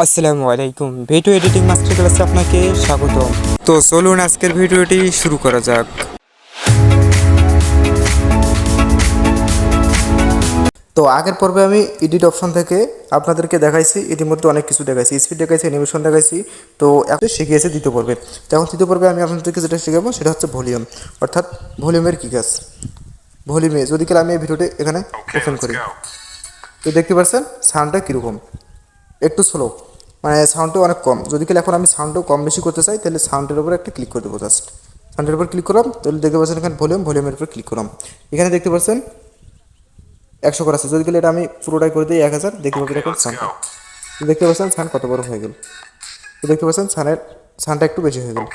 আসসালামু আলাইকুম, video editing master ক্লাসে আপনাকে স্বাগত। তো চলুন আজকের ভিডিওটি শুরু করা যাক। তো আগের পর্বে আমি এডিট অপশন থেকে আপনাদেরকে দেখাইছি, ইতিমধ্যে অনেক কিছু দেখাইছি, স্পিড দেখাইছি, অ্যানিমেশন দেখাইছি। তো এখন শিখিয়েছি দ্বিতীয় পর্বে। তো এখন তৃতীয় পর্বে আমি আপনাদেরকে যেটা শেখাবো সেটা হচ্ছে ভলিউম, অর্থাৎ ভলিউমের কী কাজ। ভলিউমে যদি আমি এই ভিডিওটি এখানে ওপেন করি, তো দেখতে পাচ্ছেন সাউন্ডটা কীরকম, একটু স্লো, মানে সাউন্ডটা অনেক কম। যদি এখন আমি সাউন্ডটাও কম বেশি করতে চাই, তাহলে সাউন্ডের উপর একটা ক্লিক করে দেবো। জাস্ট সাউন্ডের উপর ক্লিক করলাম, তাহলে দেখতে পাচ্ছেন এখানে ভলিউমের উপর ক্লিক করলাম। এখানে দেখতে পাচ্ছেন 100 করা আছে। যদি এটা আমি পুরোটাই করে দিই 1000, দেখতে পাবেন এখন সানটা, দেখতে পাচ্ছেন সান কত বড় হয়ে গেল। তো দেখতে পাচ্ছেন সানটা একটু বেশি হয়ে গেল।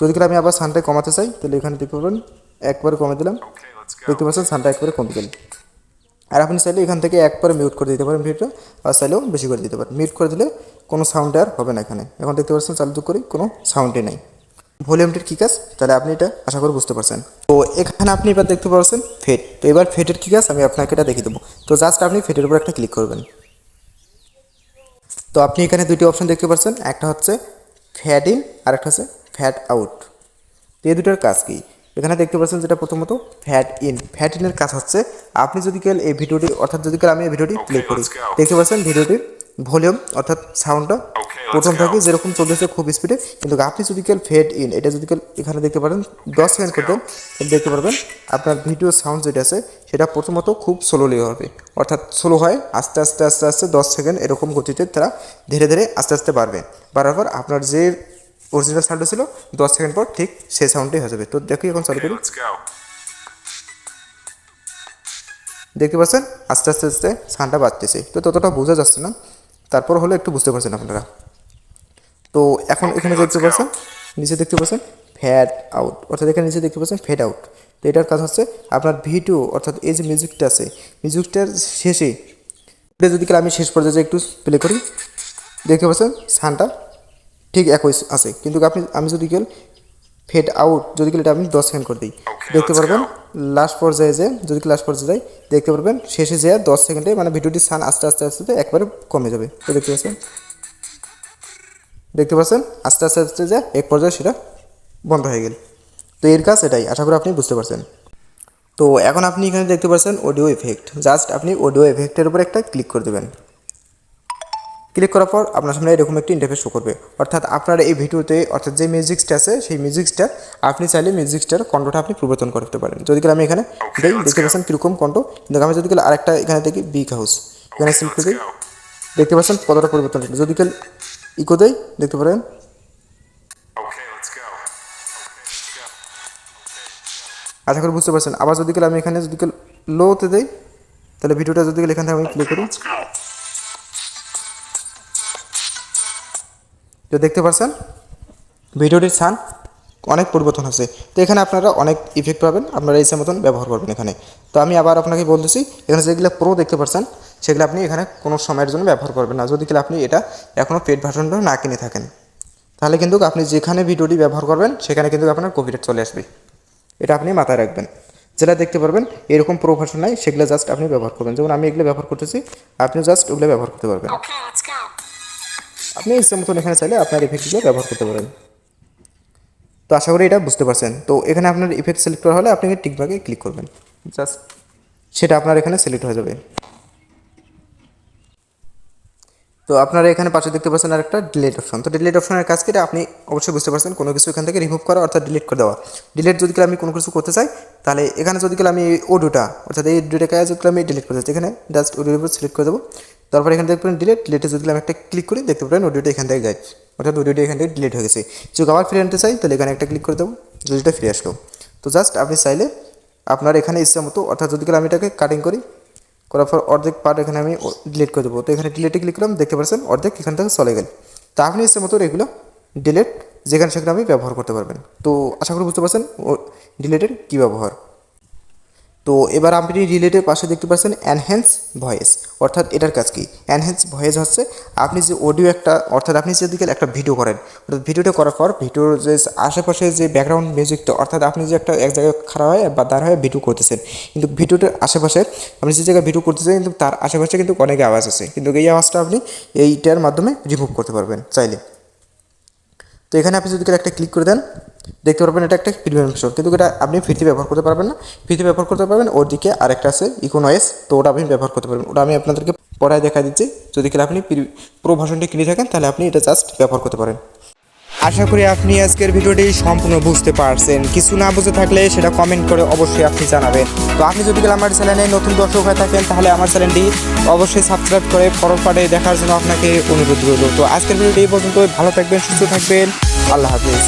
যদি আমি আবার সানটা কমাতে চাই, তাহলে এখানে দেখতে পাবেন একবারে কমে দিলাম, দেখতে পাচ্ছেন সানটা একবারে কমে গেল। আর আপনি চাইলে এখান থেকে একবারে মিউট করে দিতে পারেন ভিডিওটা, আর চাইলেও বেশি করে দিতে পারেন। মিউট করে দিলে কোনো সাউন্ড আর হবে না এখানে। এখন দেখতে পাচ্ছেন চালু করি, কোনো সাউন্ডই নাই। ভলিউমটির কী কাজ, তাহলে আপনি এটা আশা করি বুঝতে পারছেন। তো এখানে আপনি এবার দেখতে পাচ্ছেন ফেড। তো এবার ফেডের কী কাজ আমি আপনাকে এটা দেখিয়ে দেবো। তো জাস্ট আপনি ফেডের উপর একটা ক্লিক করবেন। তো আপনি এখানে দুটি অপশন দেখতে পাচ্ছেন, একটা হচ্ছে ফ্যাড ইন আর একটা হচ্ছে ফ্যাড আউট। তো এই দুটোর কাজ কী এখানে দেখতে পাচ্ছেন, যেটা প্রথমত ফ্যাড ইনের কাজ হচ্ছে, আপনি যদি এই ভিডিওটি, অর্থাৎ যদি আমি এই ভিডিওটি প্লে করি, দেখতে পাচ্ছেন ভিডিওটির ভলিউম অর্থাৎ সাউন্ডটা প্রথম থেকে যেরকম চলতেছে খুব স্পিডে, কিন্তু আপনি যদি ফেড ইন এটা যদি এখানে দেখতে পারেন 10 সেকেন্ড করতেন, তাহলে দেখতে পারবেন আপনার ভিডিও সাউন্ড যেটা আছে সেটা প্রথমত খুব স্লোলি হবে, অর্থাৎ স্লো হয়, আস্তে আস্তে আস্তে আস্তে 10 সেকেন্ড এরকম গতিতে তারা ধীরে ধীরে আস্তে আস্তে বাড়ার পর আপনার যে অরিজিনাল সাউন্ডটা ছিল 10 সেকেন্ড পর ঠিক সেই সাউন্ডটাই হয়ে যাবে। তো দেখি এখন চালু করি, দেখতে পাচ্ছেন আস্তে আস্তে আস্তে সাউন্ডটা বাড়তেছে। তো ততটা বোঝা যাচ্ছে না, তারপর হলে একটু বুঝতে পারছেন আপনারা। তো এখন এখানে দেখতে পাচ্ছেন নিচে দেখতে পাচ্ছেন ফ্যাড আউট, অর্থাৎ এখানে নিচে দেখতে পাচ্ছেন ফেড আউট। তো এটার কাজ হচ্ছে আপনার ভিডিও, অর্থাৎ এই যে মিউজিকটা আছে, মিউজিকটার শেষে যদি আমি শেষ পর্যায়ে একটু প্লে করি, দেখতে পাচ্ছেন সাউন্ডটা ঠিক একই আছে, কিন্তু আমি যদি ফেড আউট যদি এটা আমি 10 সেকেন্ড করে দিই, দেখতে পারবেন লাস্ট পর্যায়ে যাই, দেখতে পারবেন শেষে যে 10 সেকেন্ডে মানে ভিডিওটির সাউন্ড আস্তে আস্তে আস্তে একবারে কমে যাবে। তো দেখতে পাচ্ছেন আস্তে আস্তে আস্তে যে এক পর্যায়ে সেটা বন্ধ হয়ে গেল। তো এর কাজ এটাই, আশা করি আপনি বুঝতে পারছেন। তো এখন আপনি এখানে দেখতে পাচ্ছেন অডিও এফেক্ট, জাস্ট আপনি অডিও এফেক্টের উপর একটা ক্লিক করে দেবেন। ক্লিক করার পর আপনার সামনে এরকম একটি ইন্টারফেস শো করবে, অর্থাৎ আপনার এই ভিডিওতে অর্থাৎ যে মিউজিকটা আছে সেই মিউজিকটা আপনি চাইলে মিউজিকটার কণ্ঠটা আপনি পরিবর্তন করতে পারেন। যদি আমি এখানে দেখতে পাচ্ছেন কীরকম কণ্ঠ, কিন্তু আমি যদি আরেকটা এখানে দেখি বিগ হাউস, এখানে সিলেক্ট করে দিই, দেখতে পাচ্ছেন কতটা পরিবর্তন হচ্ছে। যদি ইকো দেই, দেখতে পারেন আশা করি বুঝতে পারছেন। আবার যদি আমি এখানে লোতে দেই, তাহলে ভিডিওটা যদি এখান থেকে আমি প্লে করি, তো দেখতে পাচ্ছেন ভিডিওটির সাউন্ড অনেক পরিবর্তন হচ্ছে। তো এখানে আপনারা অনেক ইফেক্ট পাবেন, আপনারা ইচ্ছা মতন ব্যবহার করবেন এখানে। তো আমি আবার আপনাকে বলতেছি, এখানে যেগুলো প্রো দেখতে পাচ্ছেন সেগুলো আপনি এখানে কোনো সময়ের জন্য ব্যবহার করবেন না। যদি আপনি এটা এখনও পেড ভার্সনটা না কিনে থাকেন, তাহলে কিন্তু আপনি যেখানে ভিডিওটি ব্যবহার করবেন সেখানে কিন্তু আপনার কপিরাইট চলে আসবে। এটা আপনি মাথায় রাখবেন। যেটা দেখতে পারবেন এরকম প্রো ভার্সন নাই, সেগুলো জাস্ট আপনি ব্যবহার করবেন। যেমন আমি এগুলো ব্যবহার করতেছি, আপনি জাস্ট ওগুলো ব্যবহার করতে পারবেন। আপনি ইচ্ছা মতন এখানে চাইলে আপনার ইফেক্টগুলো ব্যবহার করতে পারেন। তো আশা করি এটা বুঝতে পারছেন। তো এখানে আপনার ইফেক্ট সিলেক্ট করা হলে আপনি টিকমার্কে ক্লিক করবেন, জাস্ট সেটা আপনার এখানে সিলেক্ট হয়ে যাবে। তো আপনারা এখানে পাশে দেখতে পাচ্ছেন আরেকটা ডিলিট অপশন। তো ডিলিট অপশনের কাজ কি আপনি অবশ্যই বুঝতে পারছেন, কোনো কিছু এখান থেকে রিমুভ করা অর্থাৎ ডিলিট করে দেওয়া। ডিলিট যদি আমি কোনো কিছু করতে চাই, তাহলে এখানে যদি আমি অডিওটা অর্থাৎ এই অডিওটাকে যদি আমি ডিলিট করতে চাই, এখানে জাস্ট অডিওর উপর সিলেক্ট করে দেবো। তারপর এখানে দেখবেন ডিলিটে যদি আমি একটা ক্লিক করি, দেখতে পারেন অডিওটা এখান থেকে গাইব, অর্থাৎ অডিওটা এখান থেকে ডিলিট হয়ে গেছে। যদি আবার ফিরে আনতে চাই, তাহলে এখানে একটা ক্লিক করে দেবো, অডিওটা ফিরে আসলো। তো জাস্ট আপনি চাইলে আপনার এখানে ইচ্ছা মতো, অর্থাৎ যদি আমি এটাকে কাটিং করার পর অর্ধেক পার্ট এখানে আমি ডিলিট করে দেবো। তো এখানে ডিলিটে ক্লিক করলাম, দেখতে পাচ্ছেন অর্ধেক এখান থেকে চলে গেল। তো আপনি ইচ্ছে মতো এগুলো ডিলিট যেখানে সেখানে আপনি ব্যবহার করতে পারবেন। তো আশা করি বুঝতে পারছেন ডিলিটের কী ব্যবহার। তো এবার আপনি রিলেটের পাশে দেখতে পাচ্ছেন এনহ্যান্স ভয়েস, অর্থাৎ এটার কাজ কি? এনহ্যান্স ভয়েস হচ্ছে আপনি যে অডিও একটা, অর্থাৎ আপনি যদি একটা ভিডিও করেন, অর্থাৎ ভিডিওটা করার পর ভিডিওর যে আশেপাশে যে ব্যাকগ্রাউন্ড মিউজিকটা, অর্থাৎ আপনি যে একটা এক জায়গায় খাড়া হয়ে বা দাঁড় হয়ে ভিডিও করতেছেন, কিন্তু ভিডিওটার আশেপাশে আপনি যে জায়গায় ভিডিও করতেছেন কিন্তু তার আশেপাশে কিন্তু অনেক আওয়াজ আছে, কিন্তু এই আওয়াজটা আপনি এইটার মাধ্যমে রিমুভ করতে পারবেন চাইলে। তো এখানে আপনি যদি একটা ক্লিক করে দেন, দেখতে পারবেন এটা একটা প্রিমিয়াম অপশন, কিন্তু এটা আপনি ফ্রিতে ব্যবহার করতে পারবেন না। ফ্রিতে ব্যবহার করতে পারবেন ওর দিকে আরেকটা আছে ইকো নয়েজ, তো ওটা আপনি ব্যবহার করতে পারবেন। ওটা আমি আপনাদেরকে পড়ায় দেখা দিচ্ছি, যদি কিনা আপনি প্রো ভার্সনটি কিনে থাকেন তাহলে আপনি এটা জাস্ট ব্যবহার করতে পারেন। আশা করি আপনি আজকের ভিডিওটি সম্পূর্ণ বুঝতে পারছেন। কিছু না বুঝে থাকলে সেটা কমেন্ট করে অবশ্যই আপনি জানাবেন। তো আপনি যদি আমার চ্যানেলে নতুন দর্শক হয়ে থাকেন তাহলে আমার চ্যানেলটি অবশ্যই সাবস্ক্রাইব করে পরের পার্টে দেখার জন্য আপনাকে অনুরোধ রইল। তো আজকের ভিডিওটি এই পর্যন্ত, ভালো থাকবেন, সুস্থ থাকবেন, আল্লাহ হাফিজ।